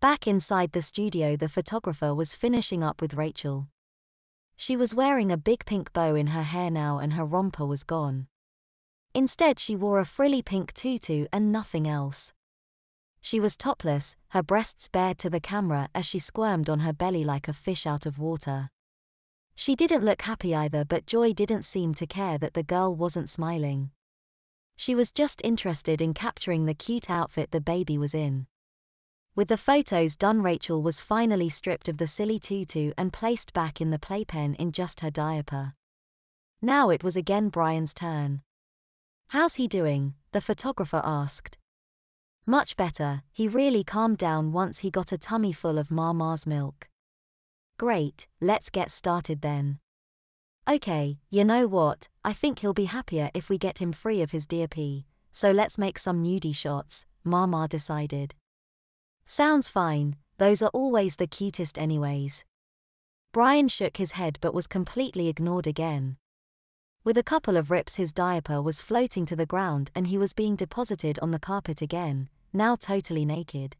Back inside the studio, the photographer was finishing up with Rachel. She was wearing a big pink bow in her hair now and her romper was gone. Instead, she wore a frilly pink tutu and nothing else. She was topless, her breasts bared to the camera as she squirmed on her belly like a fish out of water. She didn't look happy either, but Joy didn't seem to care that the girl wasn't smiling. She was just interested in capturing the cute outfit the baby was in. With the photos done, Rachel was finally stripped of the silly tutu and placed back in the playpen in just her diaper. Now it was again Brian's turn. "How's he doing?" the photographer asked. "Much better, he really calmed down once he got a tummy full of Mama's milk." "Great, let's get started then." "Okay, you know what, I think he'll be happier if we get him free of his DP, so let's make some nudie shots," Mama decided. "Sounds fine, those are always the cutest anyways." Brian shook his head but was completely ignored again. With a couple of rips, his diaper was floating to the ground and he was being deposited on the carpet again, now totally naked.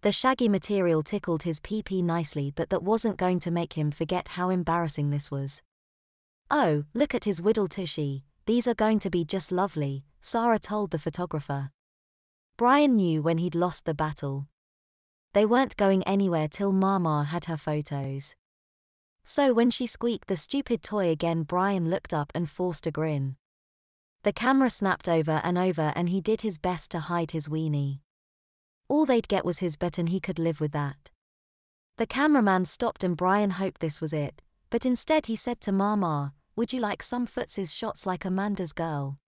The shaggy material tickled his pee-pee nicely, but that wasn't going to make him forget how embarrassing this was. "Oh, look at his widdle tushy, these are going to be just lovely," Sarah told the photographer. Brian knew when he'd lost the battle. They weren't going anywhere till Mama had her photos. So when she squeaked the stupid toy again, Brian looked up and forced a grin. The camera snapped over and he did his best to hide his weenie. All they'd get was his butt and he could live with that. The cameraman stopped and Brian hoped this was it, but instead he said to Mama, "Would you like some footsies shots like Amanda's girl?"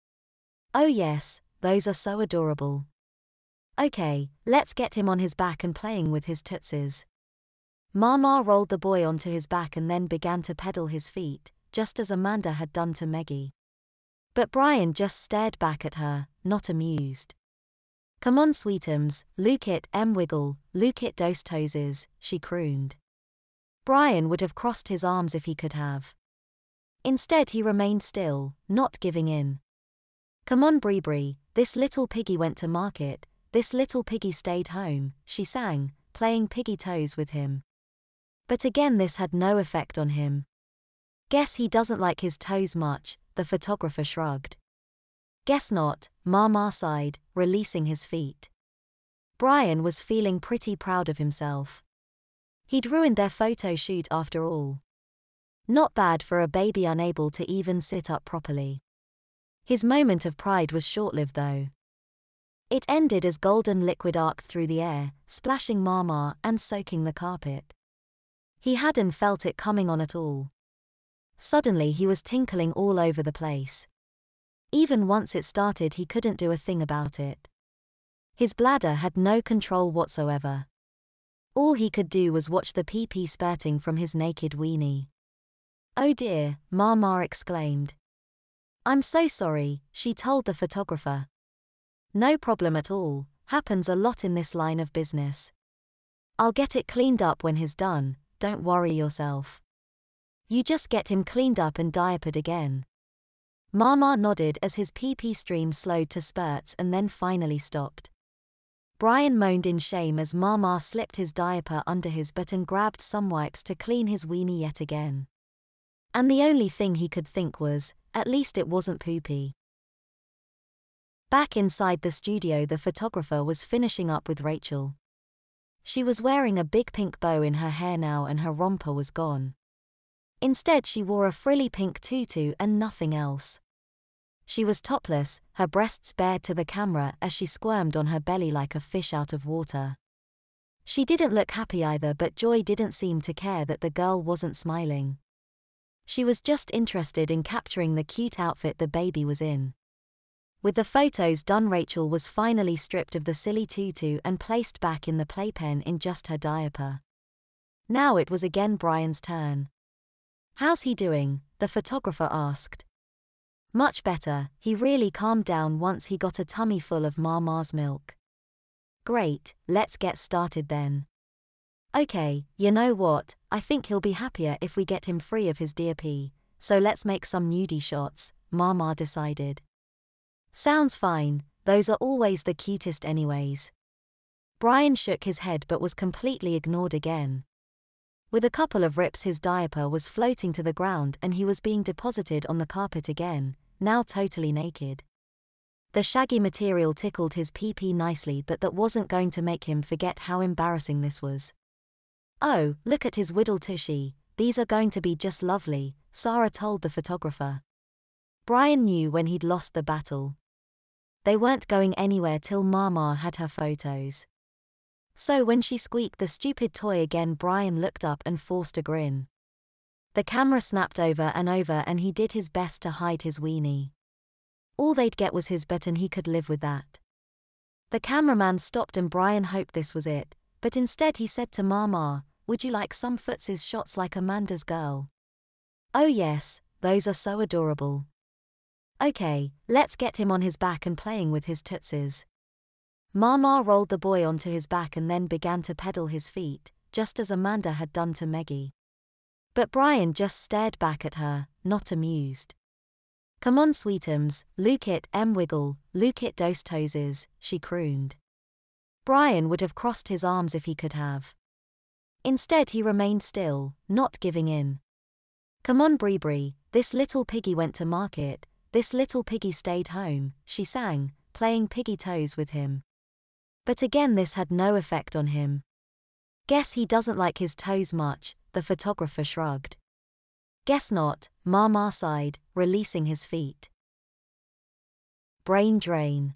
"Oh yes, those are so adorable." "Okay, let's get him on his back and playing with his tootsies." Mama rolled the boy onto his back and then began to pedal his feet, just as Amanda had done to Meggie. But Brian just stared back at her, not amused. "Come on sweetums, look it wiggle, look it those toesies," she crooned. Brian would have crossed his arms if he could have. Instead he remained still, not giving in. "Come on Bree, this little piggy went to market, this little piggy stayed home," she sang, playing piggy toes with him. But again this had no effect on him. "Guess he doesn't like his toes much," the photographer shrugged. "Guess not," Mama sighed, releasing his feet. Brian was feeling pretty proud of himself. He'd ruined their photo shoot after all. Not bad for a baby unable to even sit up properly. His moment of pride was short-lived though. It ended as golden liquid arced through the air, splashing Mama and soaking the carpet. He hadn't felt it coming on at all. Suddenly he was tinkling all over the place. Even once it started, he couldn't do a thing about it. His bladder had no control whatsoever. All he could do was watch the pee-pee spurting from his naked weenie. "Oh dear," Mama exclaimed. "I'm so sorry," she told the photographer. "No problem at all, happens a lot in this line of business. I'll get it cleaned up when he's done, don't worry yourself. You just get him cleaned up and diapered again." Mama nodded as his pee-pee stream slowed to spurts and then finally stopped. Brian moaned in shame as Mama slipped his diaper under his butt and grabbed some wipes to clean his weenie yet again. And the only thing he could think was, at least it wasn't poopy. Back inside the studio, the photographer was finishing up with Rachel. She was wearing a big pink bow in her hair now and her romper was gone. Instead she wore a frilly pink tutu and nothing else. She was topless, her breasts bared to the camera as she squirmed on her belly like a fish out of water. She didn't look happy either, but Joy didn't seem to care that the girl wasn't smiling. She was just interested in capturing the cute outfit the baby was in. With the photos done, Rachel was finally stripped of the silly tutu and placed back in the playpen in just her diaper. Now it was again Brian's turn. "How's he doing?" the photographer asked. "Much better, he really calmed down once he got a tummy full of Mama's milk." "Great, let's get started then." "Okay, you know what, I think he'll be happier if we get him free of his DP, so let's make some nudie shots," Mama decided. "Sounds fine, those are always the cutest anyways." Brian shook his head but was completely ignored again. With a couple of rips, his diaper was floating to the ground and he was being deposited on the carpet again, now totally naked. The shaggy material tickled his pee-pee nicely, but that wasn't going to make him forget how embarrassing this was. "Oh, look at his widdle tushy, these are going to be just lovely," Sarah told the photographer. Brian knew when he'd lost the battle. They weren't going anywhere till Mama had her photos. So when she squeaked the stupid toy again, Brian looked up and forced a grin. The camera snapped over and he did his best to hide his weenie. All they'd get was his butt and he could live with that. The cameraman stopped and Brian hoped this was it, but instead he said to Mama, "Would you like some footsies shots like Amanda's girl?" "Oh yes, those are so adorable." "Okay, let's get him on his back and playing with his tootsies." Mama rolled the boy onto his back and then began to pedal his feet, just as Amanda had done to Meggie. But Brian just stared back at her, not amused. "Come on sweetums, look it wiggle, look it those toesies," she crooned. Brian would have crossed his arms if he could have. Instead he remained still, not giving in. "Come on Bree, this little piggy went to market, this little piggy stayed home," she sang, playing piggy toes with him. But again this had no effect on him. "Guess he doesn't like his toes much," the photographer shrugged. "Guess not," Mama sighed, releasing his feet. Brain drain.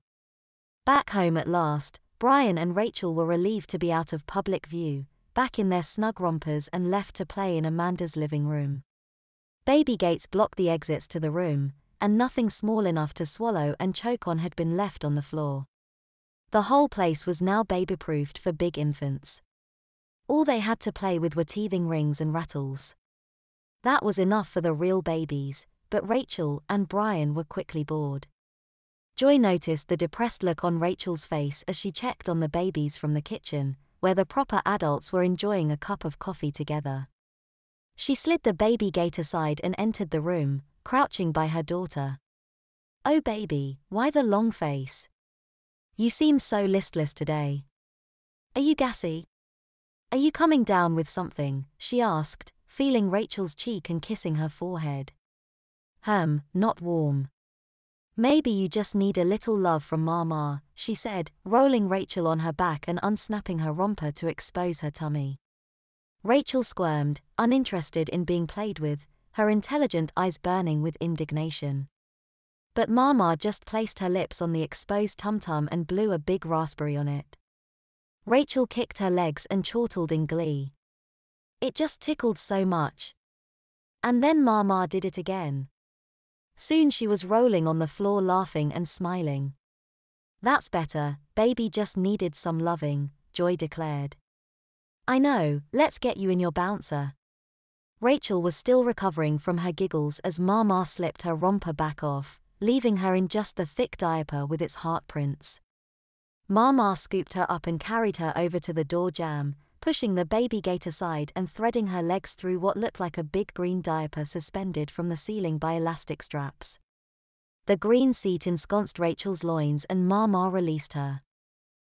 Back home at last, Brian and Rachel were relieved to be out of public view, back in their snug rompers and left to play in Amanda's living room. Baby gates blocked the exits to the room, and nothing small enough to swallow and choke on had been left on the floor. The whole place was now baby-proofed for big infants. All they had to play with were teething rings and rattles. That was enough for the real babies, but Rachel and Brian were quickly bored. Joy noticed the depressed look on Rachel's face as she checked on the babies from the kitchen, where the proper adults were enjoying a cup of coffee together. She slid the baby gate aside and entered the room, crouching by her daughter. "Oh baby, why the long face? You seem so listless today. Are you gassy? Are you coming down with something?" she asked, feeling Rachel's cheek and kissing her forehead. Not warm. "Maybe you just need a little love from Mama," she said, rolling Rachel on her back and unsnapping her romper to expose her tummy. Rachel squirmed, uninterested in being played with, her intelligent eyes burning with indignation. But Mama just placed her lips on the exposed tum-tum and blew a big raspberry on it. Rachel kicked her legs and chortled in glee. It just tickled so much. And then Mama did it again. Soon she was rolling on the floor laughing and smiling. "That's better, baby just needed some loving," Joy declared. "I know, let's get you in your bouncer." Rachel was still recovering from her giggles as Mama slipped her romper back off, leaving her in just the thick diaper with its heart prints. Mama scooped her up and carried her over to the door jamb, pushing the baby gate aside and threading her legs through what looked like a big green diaper suspended from the ceiling by elastic straps. The green seat ensconced Rachel's loins and Mama released her.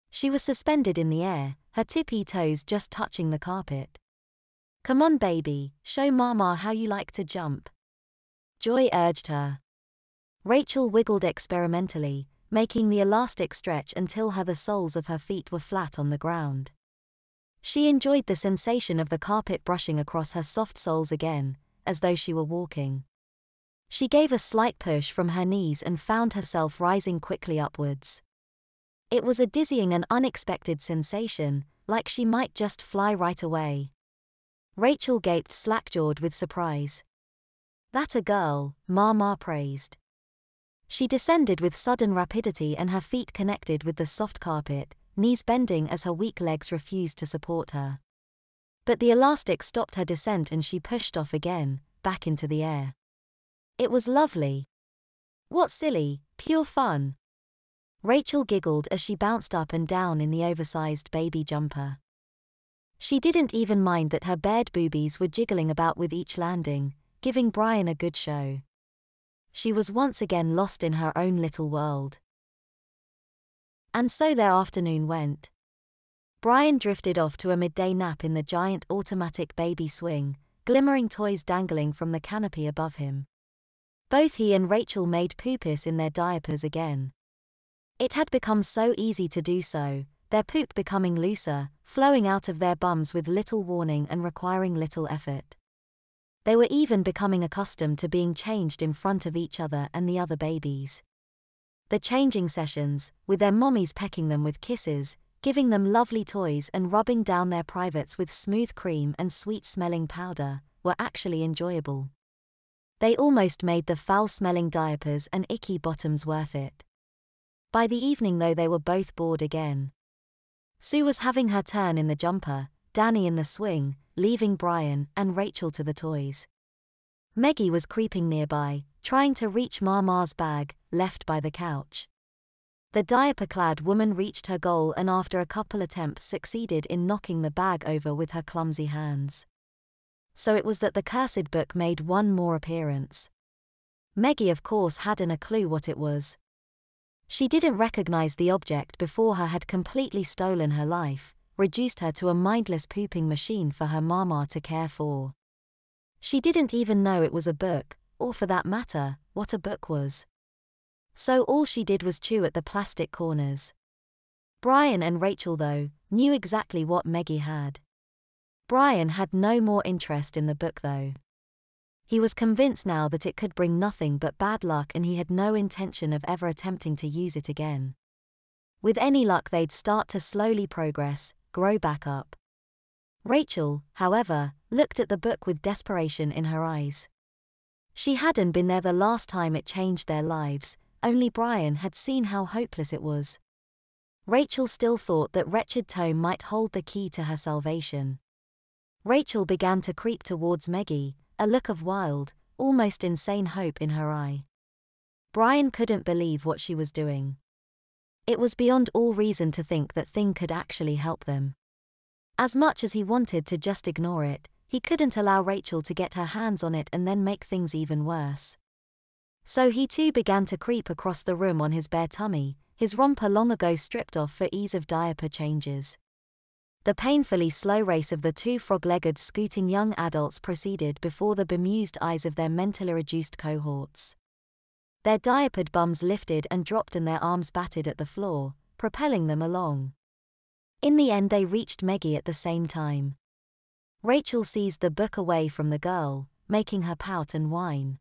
She was suspended in the air, her tippy toes just touching the carpet. "Come on baby, show Mama how you like to jump," Joy urged her. Rachel wiggled experimentally, making the elastic stretch until the soles of her feet were flat on the ground. She enjoyed the sensation of the carpet brushing across her soft soles again, as though she were walking. She gave a slight push from her knees and found herself rising quickly upwards. It was a dizzying and unexpected sensation, like she might just fly right away. Rachel gaped slack-jawed with surprise. "That a girl," Mama praised. She descended with sudden rapidity and her feet connected with the soft carpet, knees bending as her weak legs refused to support her. But the elastic stopped her descent and she pushed off again, back into the air. It was lovely. "What silly, pure fun." Rachel giggled as she bounced up and down in the oversized baby jumper. She didn't even mind that her bared boobies were jiggling about with each landing, giving Brian a good show. She was once again lost in her own little world. And so their afternoon went. Brian drifted off to a midday nap in the giant automatic baby swing, glimmering toys dangling from the canopy above him. Both he and Rachel made poo-piss in their diapers again. It had become so easy to do so, their poop becoming looser, flowing out of their bums with little warning and requiring little effort. They were even becoming accustomed to being changed in front of each other and the other babies. The changing sessions, with their mommies pecking them with kisses, giving them lovely toys and rubbing down their privates with smooth cream and sweet-smelling powder, were actually enjoyable. They almost made the foul-smelling diapers and icky bottoms worth it. By the evening though they were both bored again. Sue was having her turn in the jumper, Danny in the swing, leaving Brian and Rachel to the toys. Meggie was creeping nearby, trying to reach Mama's bag, left by the couch. The diaper-clad woman reached her goal and after a couple attempts succeeded in knocking the bag over with her clumsy hands. So it was that the cursed book made one more appearance. Meggie of course hadn't a clue what it was. She didn't recognize the object before her had completely stolen her life, reduced her to a mindless pooping machine for her mama to care for. She didn't even know it was a book, or for that matter, what a book was. So all she did was chew at the plastic corners. Brian and Rachel, though, knew exactly what Meggie had. Brian had no more interest in the book, though. He was convinced now that it could bring nothing but bad luck and he had no intention of ever attempting to use it again. With any luck they'd start to slowly progress, grow back up. Rachel, however, looked at the book with desperation in her eyes. She hadn't been there the last time it changed their lives, only Brian had seen how hopeless it was. Rachel still thought that wretched tome might hold the key to her salvation. Rachel began to creep towards Meggie, a look of wild, almost insane hope in her eye. Brian couldn't believe what she was doing. It was beyond all reason to think that thing could actually help them. As much as he wanted to just ignore it, he couldn't allow Rachel to get her hands on it and then make things even worse. So he too began to creep across the room on his bare tummy, his romper long ago stripped off for ease of diaper changes. The painfully slow race of the two frog-legged scooting young adults proceeded before the bemused eyes of their mentally reduced cohorts. Their diapered bums lifted and dropped and their arms batted at the floor, propelling them along. In the end they reached Meggie at the same time. Rachel seized the book away from the girl, making her pout and whine.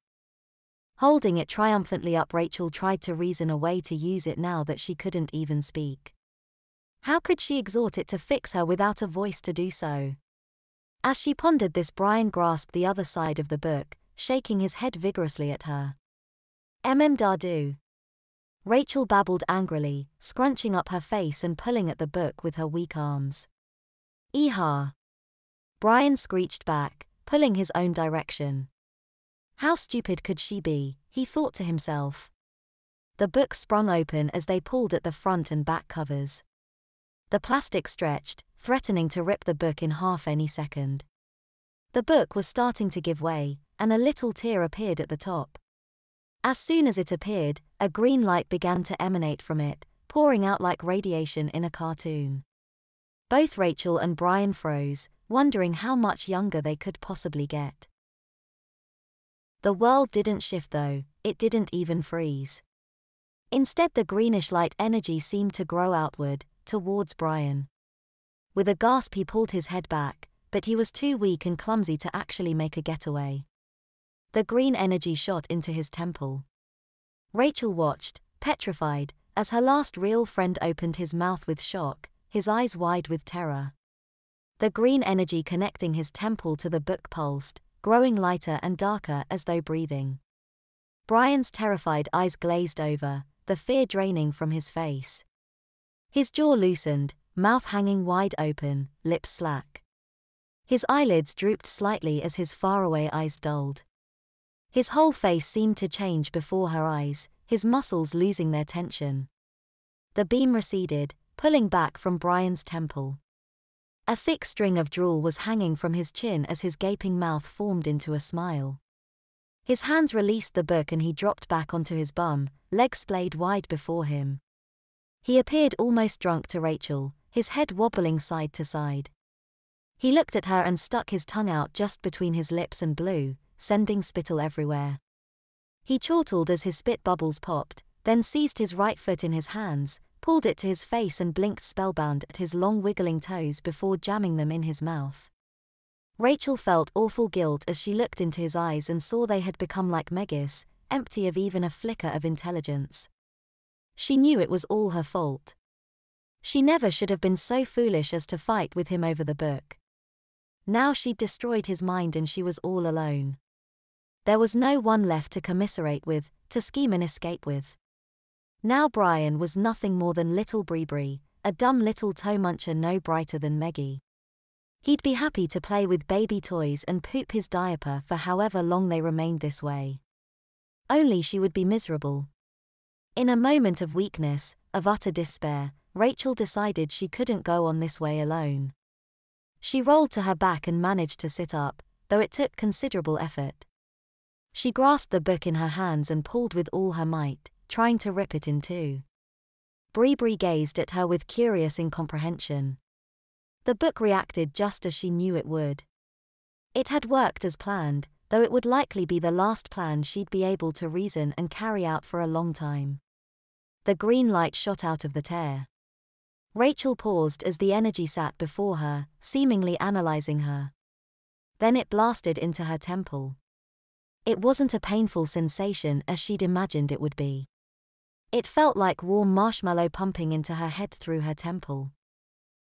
Holding it triumphantly up, Rachel tried to reason a way to use it now that she couldn't even speak. How could she exhort it to fix her without a voice to do so? As she pondered this, Brian grasped the other side of the book, shaking his head vigorously at her. Dadu. Rachel babbled angrily, scrunching up her face and pulling at the book with her weak arms. Eeha! Brian screeched back, pulling his own direction. How stupid could she be, he thought to himself. The book sprung open as they pulled at the front and back covers. The plastic stretched, threatening to rip the book in half any second. The book was starting to give way, and a little tear appeared at the top. As soon as it appeared, a green light began to emanate from it, pouring out like radiation in a cartoon. Both Rachel and Brian froze, wondering how much younger they could possibly get. The world didn't shift though, it didn't even freeze. Instead the greenish light energy seemed to grow outward, towards Brian. With a gasp he pulled his head back, but he was too weak and clumsy to actually make a getaway. The green energy shot into his temple. Rachel watched, petrified, as her last real friend opened his mouth with shock, his eyes wide with terror. The green energy connecting his temple to the book pulsed, growing lighter and darker as though breathing. Brian's terrified eyes glazed over, the fear draining from his face. His jaw loosened, mouth hanging wide open, lips slack. His eyelids drooped slightly as his faraway eyes dulled. His whole face seemed to change before her eyes, his muscles losing their tension. The beam receded, pulling back from Brian's temple. A thick string of drool was hanging from his chin as his gaping mouth formed into a smile. His hands released the book and he dropped back onto his bum, legs splayed wide before him. He appeared almost drunk to Rachel, his head wobbling side to side. He looked at her and stuck his tongue out just between his lips and blew, sending spittle everywhere. He chortled as his spit bubbles popped, then seized his right foot in his hands, pulled it to his face and blinked spellbound at his long wiggling toes before jamming them in his mouth. Rachel felt awful guilt as she looked into his eyes and saw they had become like Megis, empty of even a flicker of intelligence. She knew it was all her fault. She never should have been so foolish as to fight with him over the book. Now she'd destroyed his mind and she was all alone. There was no one left to commiserate with, to scheme an escape with. Now Brian was nothing more than little Bree, a dumb little toe muncher no brighter than Meggie. He'd be happy to play with baby toys and poop his diaper for however long they remained this way. Only she would be miserable. In a moment of weakness, of utter despair, Rachel decided she couldn't go on this way alone. She rolled to her back and managed to sit up, though it took considerable effort. She grasped the book in her hands and pulled with all her might, trying to rip it in two. Bree gazed at her with curious incomprehension. The book reacted just as she knew it would. It had worked as planned, though it would likely be the last plan she'd be able to reason and carry out for a long time. The green light shot out of the tear. Rachel paused as the energy sat before her, seemingly analyzing her. Then it blasted into her temple. It wasn't a painful sensation as she'd imagined it would be. It felt like warm marshmallow pumping into her head through her temple.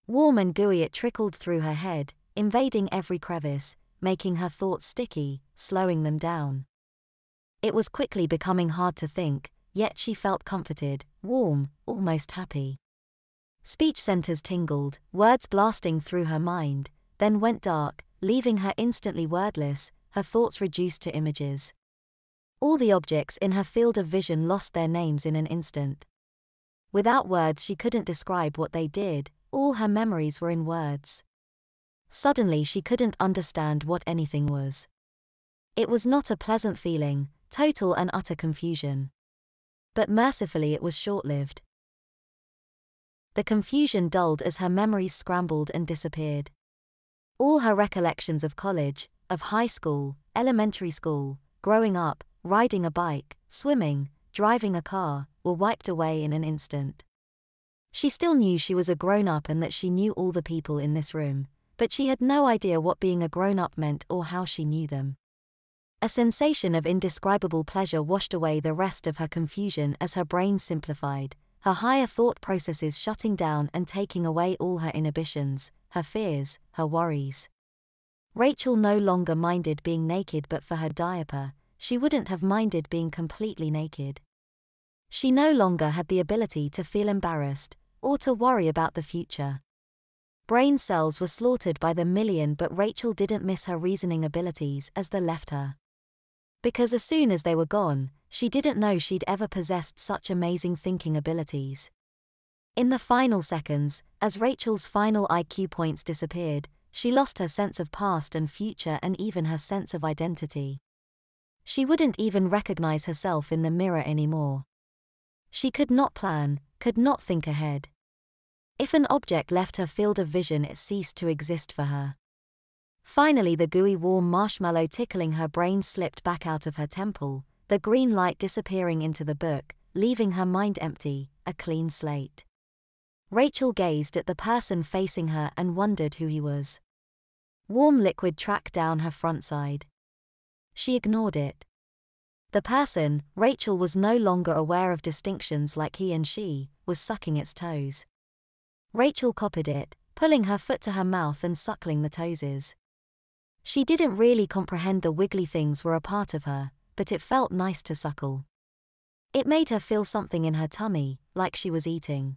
Warm and gooey it trickled through her head, invading every crevice, making her thoughts sticky, slowing them down. It was quickly becoming hard to think, yet she felt comforted, warm, almost happy. Speech centers tingled, words blasting through her mind, then went dark, leaving her instantly wordless, her thoughts reduced to images. All the objects in her field of vision lost their names in an instant. Without words she couldn't describe what they did, all her memories were in words. Suddenly she couldn't understand what anything was. It was not a pleasant feeling, total and utter confusion. But mercifully it was short-lived. The confusion dulled as her memories scrambled and disappeared. All her recollections of college, of high school, elementary school, growing up, riding a bike, swimming, driving a car, were wiped away in an instant. She still knew she was a grown-up and that she knew all the people in this room, but she had no idea what being a grown-up meant or how she knew them. A sensation of indescribable pleasure washed away the rest of her confusion as her brain simplified, her higher thought processes shutting down and taking away all her inhibitions, her fears, her worries. Rachel no longer minded being naked, but for her diaper, she wouldn't have minded being completely naked. She no longer had the ability to feel embarrassed, or to worry about the future. Brain cells were slaughtered by the million, but Rachel didn't miss her reasoning abilities as they left her. Because as soon as they were gone, she didn't know she'd ever possessed such amazing thinking abilities. In the final seconds, as Rachel's final IQ points disappeared, she lost her sense of past and future and even her sense of identity. She wouldn't even recognize herself in the mirror anymore. She could not plan, could not think ahead. If an object left her field of vision, it ceased to exist for her. Finally, the gooey warm marshmallow tickling her brain slipped back out of her temple, the green light disappearing into the book, leaving her mind empty, a clean slate. Rachel gazed at the person facing her and wondered who he was. Warm liquid tracked down her front side. She ignored it. The person, Rachel was no longer aware of distinctions like he and she, was sucking its toes. Rachel copied it, pulling her foot to her mouth and suckling the toesies. She didn't really comprehend the wiggly things were a part of her, but it felt nice to suckle. It made her feel something in her tummy, like she was eating.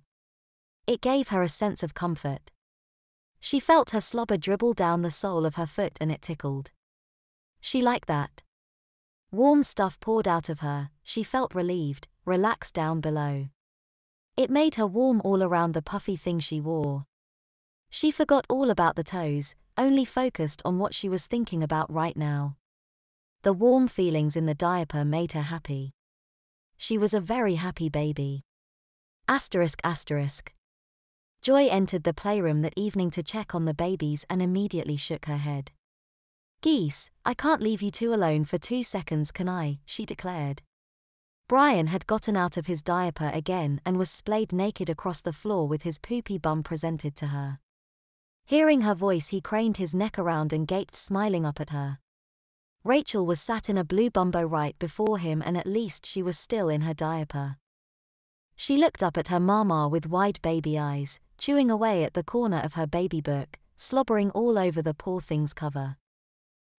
It gave her a sense of comfort. She felt her slobber dribble down the sole of her foot and it tickled. She liked that. Warm stuff poured out of her, she felt relieved, relaxed down below. It made her warm all around the puffy thing she wore. She forgot all about the toes, only focused on what she was thinking about right now. The warm feelings in the diaper made her happy. She was a very happy baby. ***. Joy entered the playroom that evening to check on the babies and immediately shook her head. "Geese, I can't leave you two alone for 2 seconds, can I?" she declared. Brian had gotten out of his diaper again and was splayed naked across the floor with his poopy bum presented to her. Hearing her voice, he craned his neck around and gaped, smiling up at her. Rachel was sat in a blue bumbo right before him, and at least she was still in her diaper. She looked up at her mama with wide baby eyes, chewing away at the corner of her baby book, slobbering all over the poor thing's cover.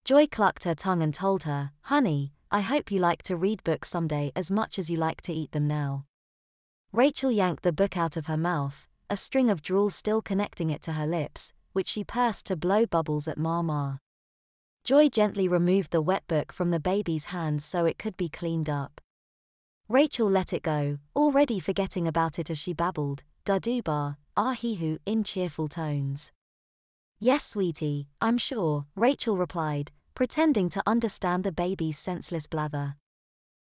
Joy clucked her tongue and told her, "Honey, I hope you like to read books someday as much as you like to eat them now." Rachel yanked the book out of her mouth, a string of drool still connecting it to her lips, which she pursed to blow bubbles at Mama. Joy gently removed the wet book from the baby's hands so it could be cleaned up. Rachel let it go, already forgetting about it as she babbled, "Da-doo-ba, ah-hee-hoo," in cheerful tones. "Yes, sweetie, I'm sure," Rachel replied, pretending to understand the baby's senseless blather.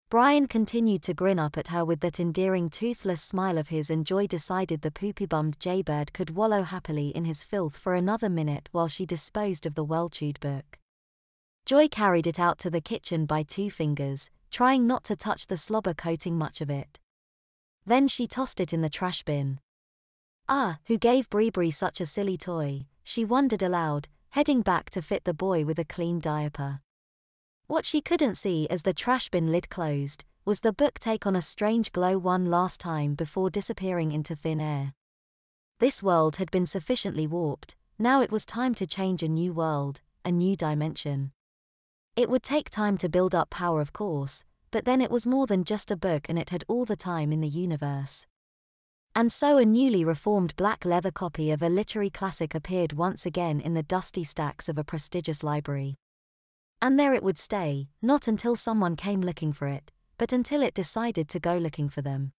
Brian continued to grin up at her with that endearing toothless smile of his, and Joy decided the poopy-bummed jaybird could wallow happily in his filth for another minute while she disposed of the well-chewed book. Joy carried it out to the kitchen by 2 fingers, trying not to touch the slobber coating much of it. Then she tossed it in the trash bin. Who gave Bree such a silly toy, she wondered aloud, heading back to fit the boy with a clean diaper. What she couldn't see as the trash bin lid closed was the book take on a strange glow one last time before disappearing into thin air. This world had been sufficiently warped, now it was time to change a new world, a new dimension. It would take time to build up power, of course, but then it was more than just a book, and it had all the time in the universe. And so a newly reformed black leather copy of a literary classic appeared once again in the dusty stacks of a prestigious library. And there it would stay, not until someone came looking for it, but until it decided to go looking for them.